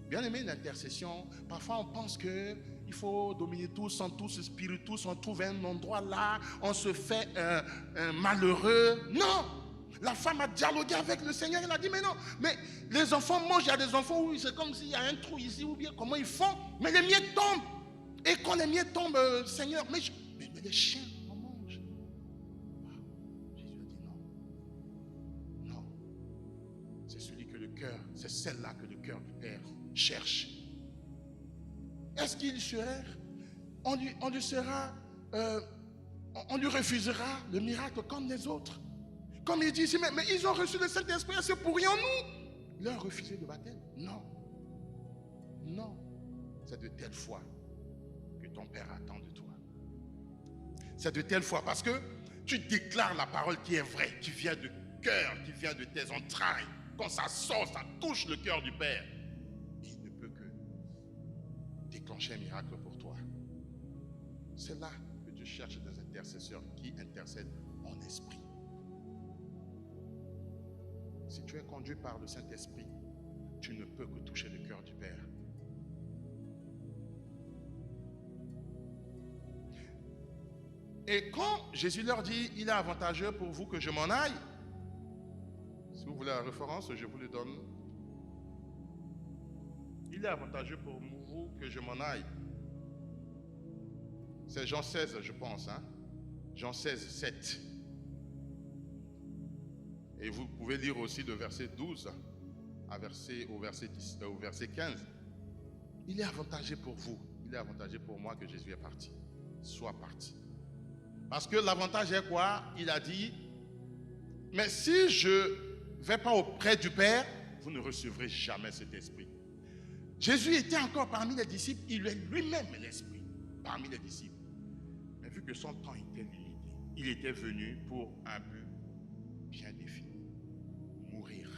Bien aimé, l'intercession, parfois on pense qu'il faut dominer tous, on tous spiritus, on trouve un endroit là, on se fait un malheureux. Non! La femme a dialogué avec le Seigneur, elle a dit, mais non, mais les enfants mangent, il y a des enfants où c'est comme s'il y a un trou ici, ou bien comment ils font, mais les miettes tombent. Et quand les miettes tombent, Seigneur, mais les chiens en mangent. Jésus a dit non. Non. C'est celui que le cœur, c'est celle-là que le cœur du Père cherche. Est-ce qu'il serait, on lui refusera le miracle comme les autres? Comme il dit ici, mais ils ont reçu le Saint-Esprit, c'est pourrions-nous leur refuser le baptême? Non. Non. C'est de telle foi que ton Père attend de toi. C'est de telle foi parce que tu déclares la parole qui est vraie, qui vient de cœur, qui vient de tes entrailles. Quand ça sort, ça touche le cœur du Père. Il ne peut que déclencher un miracle pour toi. C'est là que tu cherches des intercesseurs qui intercèdent en esprit. Si tu es conduit par le Saint-Esprit, tu ne peux que toucher le cœur du Père. Et quand Jésus leur dit, il est avantageux pour vous que je m'en aille, si vous voulez la référence, je vous le donne. Il est avantageux pour vous que je m'en aille. C'est Jean 16, je pense. Hein? Jean 16, 7. Et vous pouvez lire aussi le verset 12 au verset 15. Il est avantageux pour vous, il est avantageux pour moi que Jésus est parti. Soit parti. Parce que l'avantage est quoi? Il a dit, mais si je ne vais pas auprès du Père, vous ne recevrez jamais cet esprit. Jésus était encore parmi les disciples, il est lui-même l'esprit parmi les disciples. Mais vu que son temps était limité, il était venu pour un but bien défini. Mourir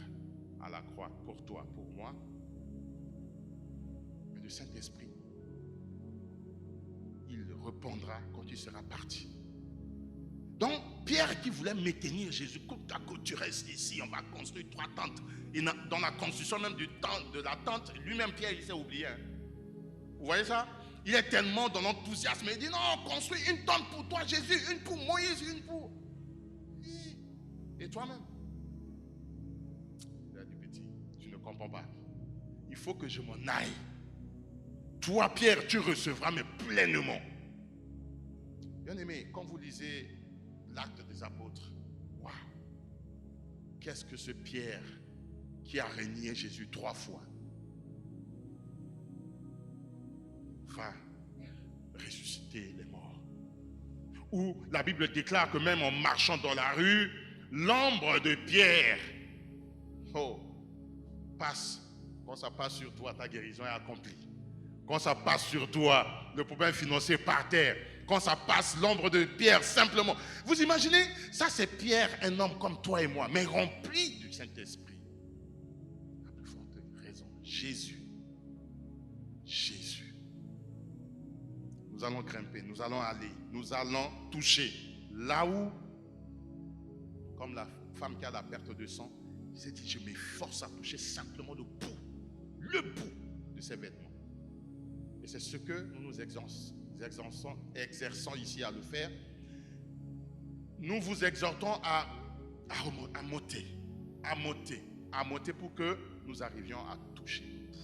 à la croix pour toi, pour moi. Mais le Saint-Esprit, il répondra quand tu seras parti. Donc, Pierre qui voulait maintenir Jésus, côte à côte, tu restes ici, on va construire 3 tentes. Et dans la construction même de la tente, lui-même Pierre, il s'est oublié. Hein. Vous voyez ça? Il est tellement dans l'enthousiasme, il dit non, construis une tente pour toi Jésus, une pour Moïse, une pour... Et toi-même? Il a dit petit, tu ne comprends pas. Il faut que je m'en aille. Toi Pierre, tu recevras mais pleinement. Bien aimé, quand vous lisez l'Acte des Apôtres, waouh, qu'est-ce que ce Pierre qui a renié Jésus 3 fois va ressusciter les morts. Où la Bible déclare que même en marchant dans la rue, l'ombre de Pierre passe. Quand ça passe sur toi, ta guérison est accomplie. Quand ça passe sur toi, le problème financier par terre. Quand ça passe l'ombre de Pierre, simplement. Vous imaginez, ça c'est Pierre, un homme comme toi et moi, mais rempli du Saint-Esprit. La plus forte raison, Jésus. Jésus. Nous allons grimper, nous allons aller, nous allons toucher. Là où, comme la femme qui a la perte de sang, il s'est dit, je m'efforce à toucher simplement le bout de ses vêtements. Et c'est ce que nous nous exerçons ici à le faire. Nous vous exhortons à monter pour que nous arrivions à toucher le bout,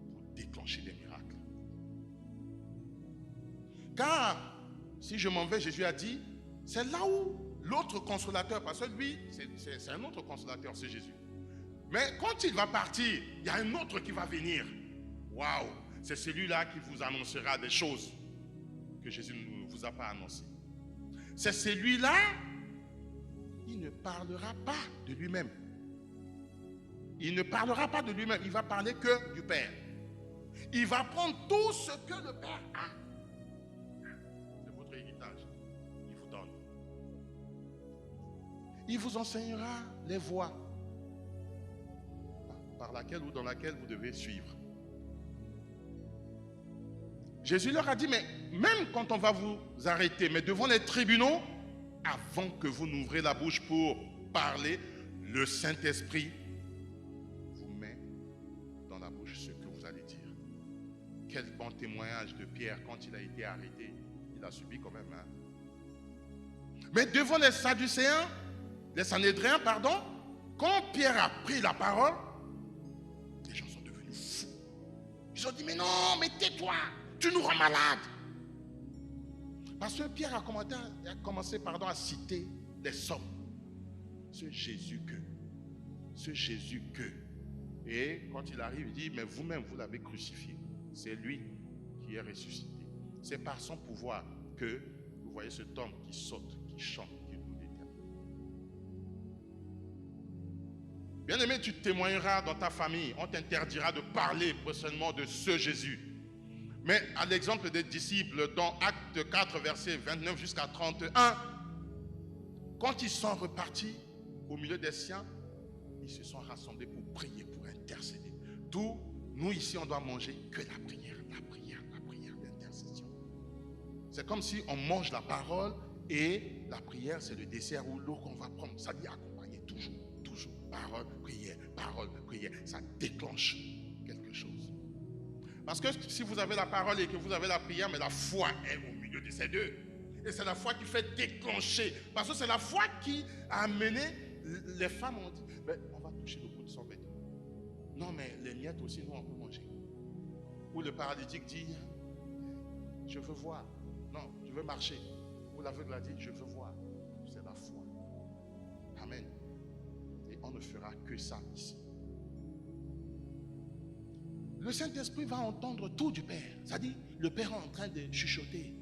pour déclencher des miracles. Car, si je m'en vais, Jésus a dit, c'est là où l'autre consolateur, parce que lui, c'est un autre consolateur, c'est Jésus. Mais quand il va partir, il y a un autre qui va venir. Waouh! C'est celui-là qui vous annoncera des choses que Jésus ne vous a pas annoncées. C'est celui-là, il ne parlera pas de lui-même. Il ne parlera pas de lui-même, il va parler que du Père. Il va prendre tout ce que le Père a. C'est votre héritage. Il vous donne. Il vous enseignera les voies par laquelle ou dans laquelle vous devez suivre. Jésus leur a dit, mais même quand on va vous arrêter, mais devant les tribunaux, avant que vous n'ouvrez la bouche pour parler, le Saint-Esprit vous met dans la bouche ce que vous allez dire. Quel bon témoignage de Pierre quand il a été arrêté. Il a subi quand même. Mais devant les Sadducéens, les Sanhédriens, pardon, quand Pierre a pris la parole, les gens sont devenus fous. Ils ont dit, mais non, mais tais-toi. Tu nous rends malades. Parce que Pierre a commencé à citer les sommes. Ce Jésus que. Et quand il arrive, il dit, mais vous-même, vous l'avez crucifié. C'est lui qui est ressuscité. C'est par son pouvoir que vous voyez cet homme qui saute, qui chante, qui loue l'Éternel. Bien-aimé, tu témoigneras dans ta famille. On t'interdira de parler prochainement de ce Jésus. Mais à l'exemple des disciples dans Actes 4, versets 29 jusqu'à 31, quand ils sont repartis au milieu des siens, ils se sont rassemblés pour prier, pour intercéder. D'où, nous ici, on doit manger que la prière d'intercession. C'est comme si on mange la parole et la prière, c'est le dessert ou l'eau qu'on va prendre. Ça dit accompagner toujours. Parole, prière. Ça déclenche quelque chose. Parce que si vous avez la parole et que vous avez la prière, mais la foi est au milieu de ces deux. Et c'est la foi qui fait déclencher. Parce que c'est la foi qui a amené, les femmes ont dit, ben, on va toucher le bout de son vêtement. Non, mais les miettes aussi, nous, on peut manger. Ou le paralytique dit, je veux voir. Non, je veux marcher. Ou l'aveugle a dit, je veux voir. C'est la foi. Amen. Et on ne fera que ça ici. Le Saint-Esprit va entendre tout du Père. C'est-à-dire, le Père est en train de chuchoter.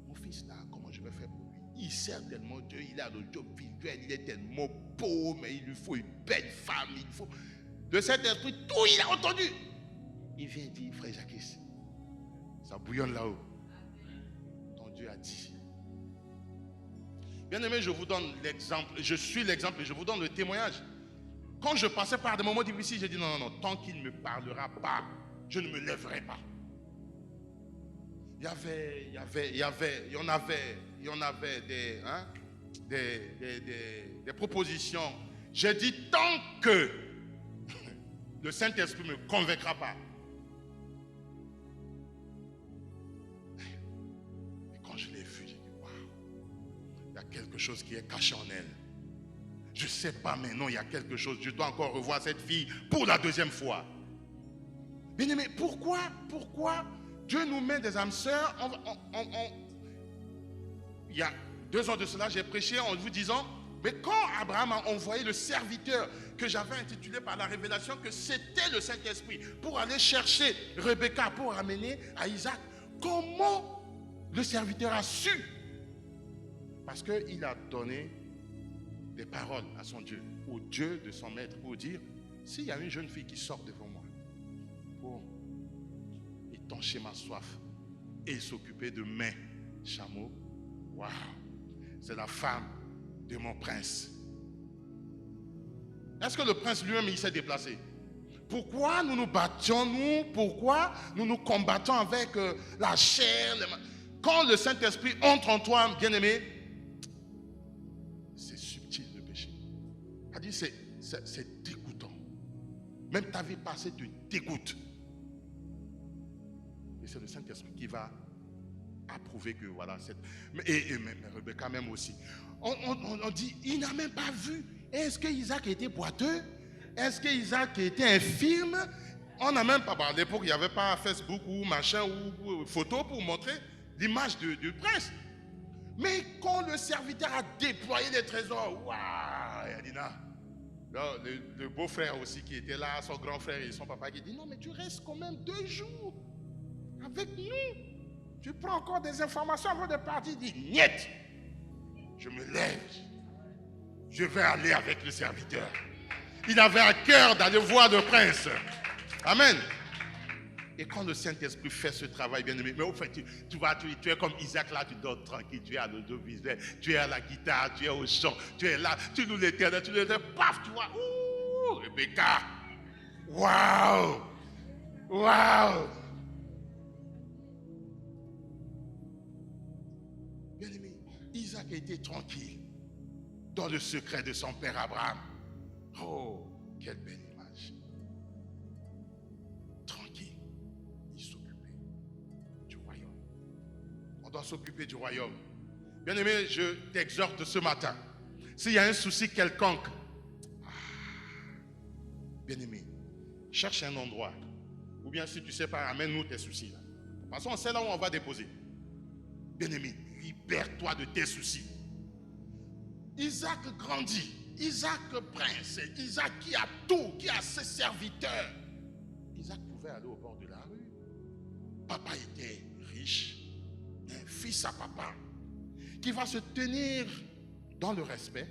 Mon fils là, comment je vais faire pour lui? Il sert tellement Dieu, il a le job visuel, il est tellement beau, mais il lui faut une belle femme, il faut... Le Saint-Esprit, tout il a entendu. Il vient dire, frère Jacques, ça bouillonne là-haut. Ton Dieu a dit. Bien aimé, je vous donne l'exemple, je suis l'exemple et je vous donne le témoignage. Quand je passais par des moments difficiles, j'ai dit non, tant qu'il ne me parlera pas, je ne me lèverai pas. Il y en avait des propositions. J'ai dit tant que le Saint-Esprit ne me convaincra pas. Et quand je l'ai vu, j'ai dit waouh, il y a quelque chose qui est caché en elle. Je ne sais pas, mais non, il y a quelque chose. Je dois encore revoir cette fille pour la deuxième fois. Bien aimé, pourquoi Dieu nous met des âmes sœurs? Il y a 2 ans de cela, j'ai prêché en vous disant, mais quand Abraham a envoyé le serviteur que j'avais intitulé par la révélation que c'était le Saint-Esprit pour aller chercher Rebecca pour ramener à Isaac, comment le serviteur a su? Parce qu'il a donné des paroles à son Dieu, au Dieu de son maître, pour dire, s'il y a une jeune fille qui sort devant moi, étancher ma soif et s'occuper de mes chameaux. Waouh! C'est la femme de mon prince. Est-ce que le prince lui-même, il s'est déplacé? Pourquoi nous nous battions, pourquoi nous nous combattons avec la chair? Quand le Saint-Esprit entre en toi, bien-aimé, c'est subtil le péché. C'est dégoûtant. Même ta vie passée te dégoûte. Et c'est le Saint-Esprit qui va approuver que voilà. Mais Rebecca même aussi. On dit, il n'a même pas vu. Est-ce que Isaac était boiteux? Est-ce que Isaac était infirme? On n'a même pas, à l'époque, il n'y avait pas Facebook ou machin ou photo pour montrer l'image du prince. Mais quand le serviteur a déployé les trésors, waouh, Yadina, le beau-frère aussi qui était là, son grand frère et son papa qui dit, non mais tu restes quand même 2 jours avec nous. Tu prends encore des informations avant de partir. Il dit, niet, je me lève. Je vais aller avec le serviteur. Il avait à cœur d'aller voir le prince. Amen. Et quand le Saint-Esprit fait ce travail, bien aimé, mais au fait, tu es comme Isaac là, tu dors tranquille, tu es à l'audiovisuel, tu es à la guitare, tu es au chant, tu es là, tu loues l'Éternel, tu le dis, paf, tu vois, ouh, Rebecca, waouh, waouh. Bien aimé, Isaac a été tranquille dans le secret de son père Abraham. Oh, quelle belle image. Tranquille, il s'occupait du royaume. On doit s'occuper du royaume. Bien aimé, je t'exhorte ce matin. S'il y a un souci quelconque, bien aimé, cherche un endroit. Ou bien si tu ne sais pas, amène-nous tes soucis. Là. De toute façon, c'est là où on va déposer. Bien aimé, libère-toi de tes soucis. Isaac grandit. Isaac prince, Isaac qui a tout, qui a ses serviteurs. Isaac pouvait aller au bord de la rue. Papa était riche, un fils à papa, qui va se tenir dans le respect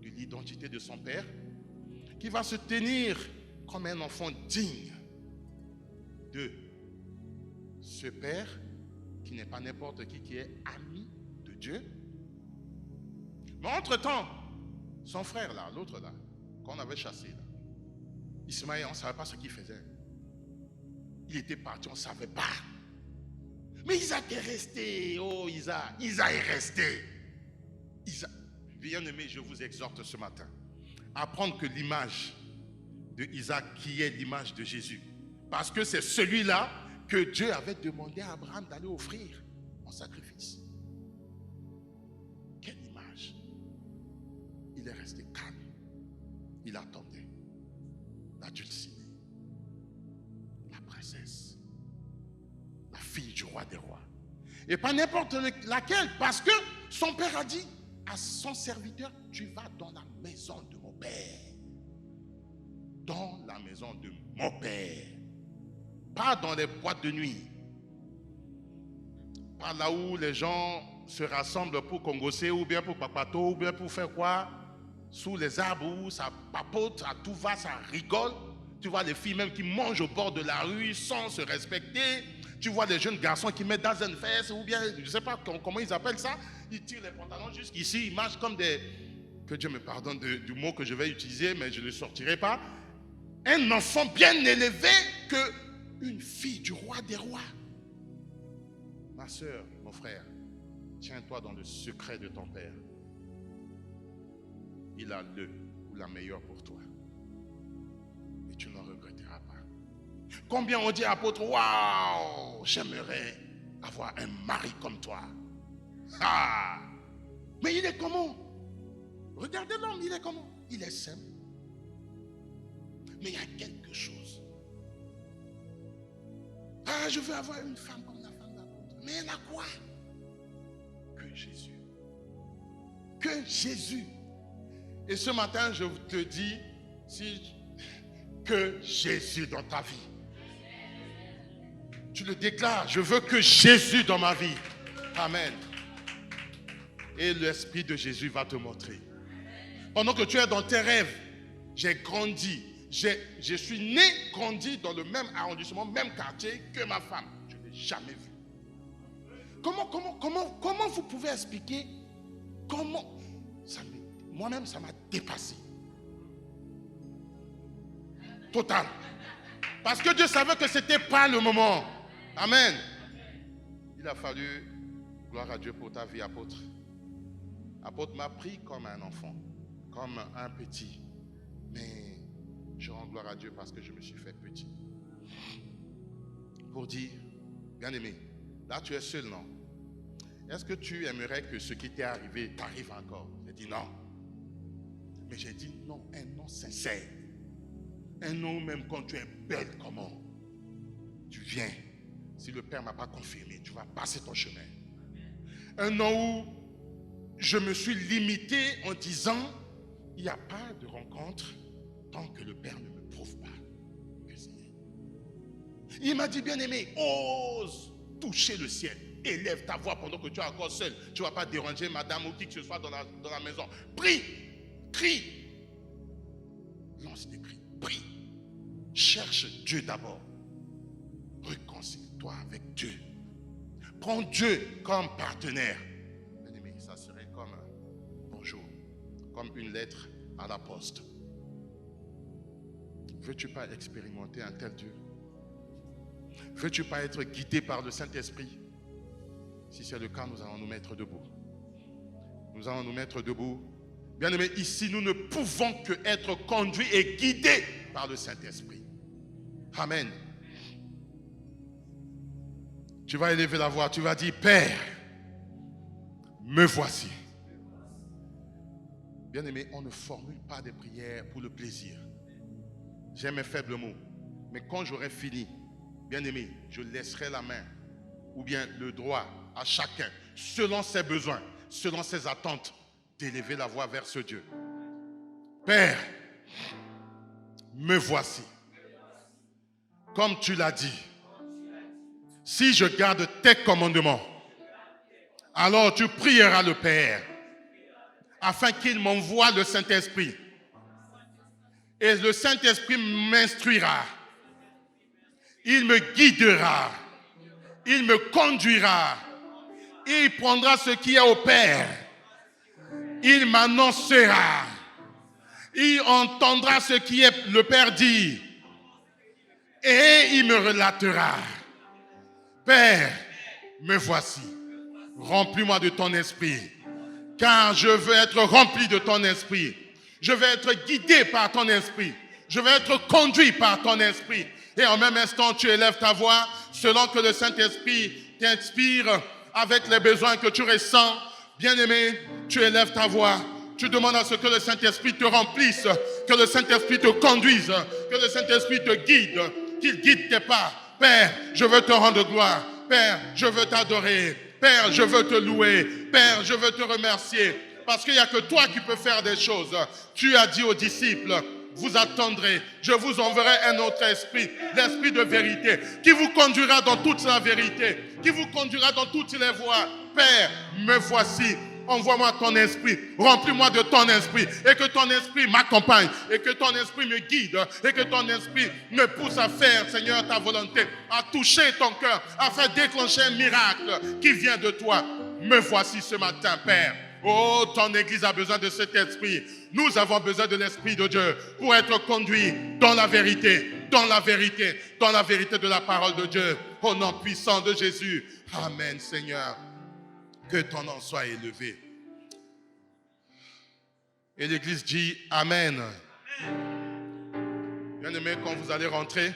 de l'identité de son père, qui va se tenir comme un enfant digne de ce père, qui n'est pas n'importe qui est ami de Dieu. Mais entre-temps, son frère là, l'autre là, qu'on avait chassé là, Ismaël, on ne savait pas ce qu'il faisait. Il était parti, on ne savait pas. Mais Isaac est resté. Oh Isaac est resté. Bien-aimé, je vous exhorte ce matin à prendre que l'image de Isaac qui est l'image de Jésus. Parce que c'est celui-là que Dieu avait demandé à Abraham d'aller offrir en sacrifice. Quelle image! Il est resté calme. Il attendait la dulcinée, la princesse, la fille du roi des rois. Et pas n'importe laquelle, parce que son père a dit à son serviteur, tu vas dans la maison de mon père. Dans la maison de mon père. Pas dans les boîtes de nuit. Pas là où les gens se rassemblent pour congosser, ou bien pour papato, ou bien pour faire quoi? Sous les arbres où ça papote, à tout va, ça rigole. Tu vois les filles même qui mangent au bord de la rue sans se respecter. Tu vois les jeunes garçons qui mettent dans une fesse, ou bien, je ne sais pas comment ils appellent ça. Ils tirent les pantalons jusqu'ici, ils marchent comme des... Que Dieu me pardonne du mot que je vais utiliser, mais je ne le sortirai pas. Un enfant bien élevé que une fille du roi des rois. Ma soeur, mon frère, tiens-toi dans le secret de ton père. Il a le ou la meilleure pour toi. Et tu n'en regretteras pas. Combien on dit apôtre, waouh, j'aimerais avoir un mari comme toi. Ah! Mais il est comment? Regardez l'homme, il est comment? Il est simple. Mais il y a quelque chose. Ah, je veux avoir une femme comme la femme d'apôtre. Mais elle a quoi? Que Jésus. Que Jésus. Et ce matin, je te dis, que Jésus dans ta vie. Tu le déclares, je veux que Jésus dans ma vie. Amen. Et l'Esprit de Jésus va te montrer. Pendant que tu es dans tes rêves, j'ai grandi, je suis né, grandi dans le même arrondissement, même quartier que ma femme. Je ne l'ai jamais vu. Comment vous pouvez expliquer comment moi-même, ça m'a dépassé. Total. Parce que Dieu savait que ce n'était pas le moment. Amen. Il a fallu, gloire à Dieu pour ta vie, apôtre. Apôtre m'a pris comme un enfant, comme un petit. Mais je rends gloire à Dieu parce que je me suis fait petit. Pour dire, bien-aimé, là tu es seul, non? Est-ce que tu aimerais que ce qui t'est arrivé t'arrive encore? J'ai dit non. Mais j'ai dit non, un non sincère. Un non même quand tu es belle, comment? Tu viens. Si le Père ne m'a pas confirmé, tu vas passer ton chemin. Un non où je me suis limité en disant, il n'y a pas de rencontre tant que le Père ne me prouve pas que c'est. Il m'a dit, bien-aimé, ose toucher le ciel. Élève ta voix pendant que tu es encore seul. Tu ne vas pas déranger madame ou qui que ce soit dans la maison. Prie, crie. Lance des cris, prie. Cherche Dieu d'abord. Réconcilie-toi avec Dieu. Prends Dieu comme partenaire. Bien-aimé, ça serait comme un bonjour, comme une lettre à la poste. Veux-tu pas expérimenter un tel Dieu? Veux-tu pas être guidé par le Saint-Esprit? Si c'est le cas, nous allons nous mettre debout. Nous allons nous mettre debout. Bien-aimés, ici, nous ne pouvons que être conduits et guidés par le Saint-Esprit. Amen. Tu vas élever la voix, tu vas dire, Père, me voici. Bien-aimé, on ne formule pas des prières pour le plaisir. J'ai mes faibles mots. Mais quand j'aurai fini, bien-aimé, je laisserai la main ou bien le droit à chacun, selon ses besoins, selon ses attentes, d'élever la voix vers ce Dieu. Père, me voici. Comme tu l'as dit, si je garde tes commandements, alors tu prieras le Père afin qu'il m'envoie le Saint-Esprit. Et le Saint-Esprit m'instruira. Il me guidera. Il me conduira. Il prendra ce qui est au Père. Il m'annoncera. Il entendra ce qui est le Père dit. Et il me relatera. Père, me voici. Remplis-moi de ton esprit. Car je veux être rempli de ton esprit. Je veux être guidé par ton esprit. Je veux être conduit par ton esprit. Et en même instant, tu élèves ta voix selon que le Saint-Esprit t'inspire avec les besoins que tu ressens. Bien-aimé, tu élèves ta voix. Tu demandes à ce que le Saint-Esprit te remplisse, que le Saint-Esprit te conduise, que le Saint-Esprit te guide, qu'il guide tes pas. Père, je veux te rendre gloire. Père, je veux t'adorer. Père, je veux te louer. Père, je veux te remercier. Parce qu'il n'y a que toi qui peux faire des choses. Tu as dit aux disciples, vous attendrez, je vous enverrai un autre esprit, l'esprit de vérité, qui vous conduira dans toute la vérité, qui vous conduira dans toutes les voies. Père, me voici. Envoie-moi ton esprit, remplis-moi de ton esprit, et que ton esprit m'accompagne, et que ton esprit me guide, et que ton esprit me pousse à faire, Seigneur, ta volonté, à toucher ton cœur, à faire déclencher un miracle qui vient de toi. Me voici ce matin, Père. Oh, ton Église a besoin de cet esprit. Nous avons besoin de l'Esprit de Dieu pour être conduits dans la vérité, dans la vérité, dans la vérité de la parole de Dieu. Au nom puissant de Jésus. Amen, Seigneur. Que ton nom soit élevé. Et l'Église dit Amen. Bien-aimés, quand vous allez rentrer,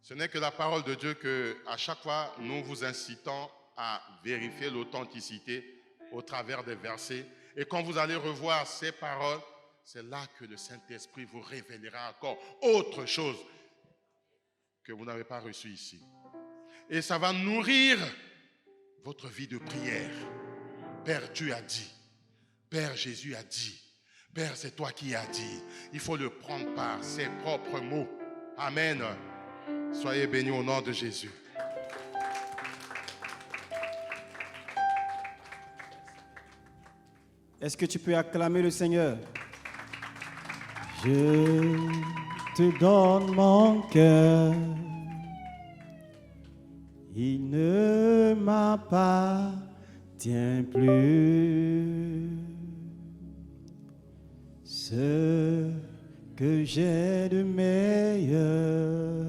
ce n'est que la parole de Dieu que, à chaque fois, nous vous incitons à vérifier l'authenticité au travers des versets. Et quand vous allez revoir ces paroles, c'est là que le Saint-Esprit vous révélera encore autre chose que vous n'avez pas reçu ici. Et ça va nourrir votre vie de prière. Père, Dieu a dit. Père, Jésus a dit. Père, c'est toi qui as dit. Il faut le prendre par ses propres mots. Amen. Soyez bénis au nom de Jésus. Est-ce que tu peux acclamer le Seigneur? Je te donne mon cœur. Il ne m'appartient plus. Ce que j'ai de meilleur,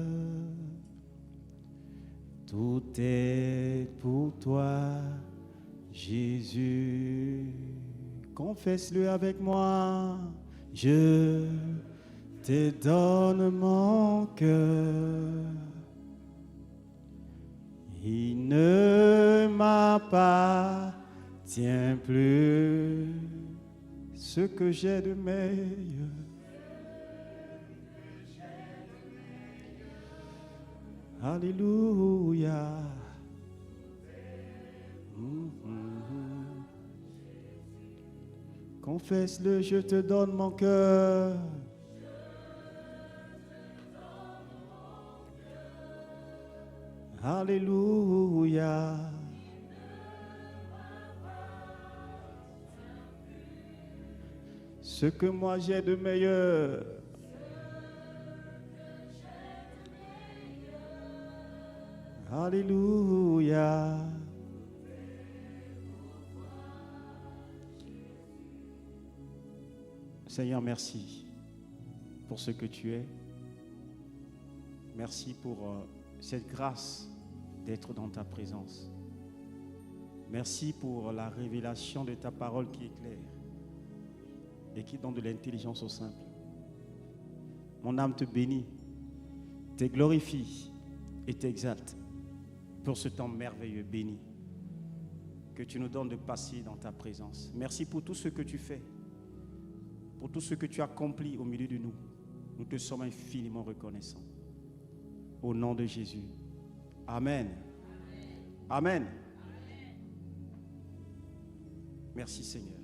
tout est pour toi, Jésus. Confesse-le avec moi. Je te donne mon cœur. Il ne m'appartient plus. Ce que j'ai de meilleur. Alléluia. Confesse-le, je te donne mon cœur. Alléluia. Ce que moi j'ai de meilleur. Alléluia. Seigneur, merci pour ce que tu es. Merci pour cette grâce d'être dans ta présence. Merci pour la révélation de ta parole qui éclaire et qui donne de l'intelligence au simple. Mon âme te bénit, te glorifie et t'exalte pour ce temps merveilleux béni que tu nous donnes de passer dans ta présence. Merci pour tout ce que tu fais, pour tout ce que tu accomplis au milieu de nous. Nous te sommes infiniment reconnaissants. Au nom de Jésus. Amen. Amen. Merci Seigneur.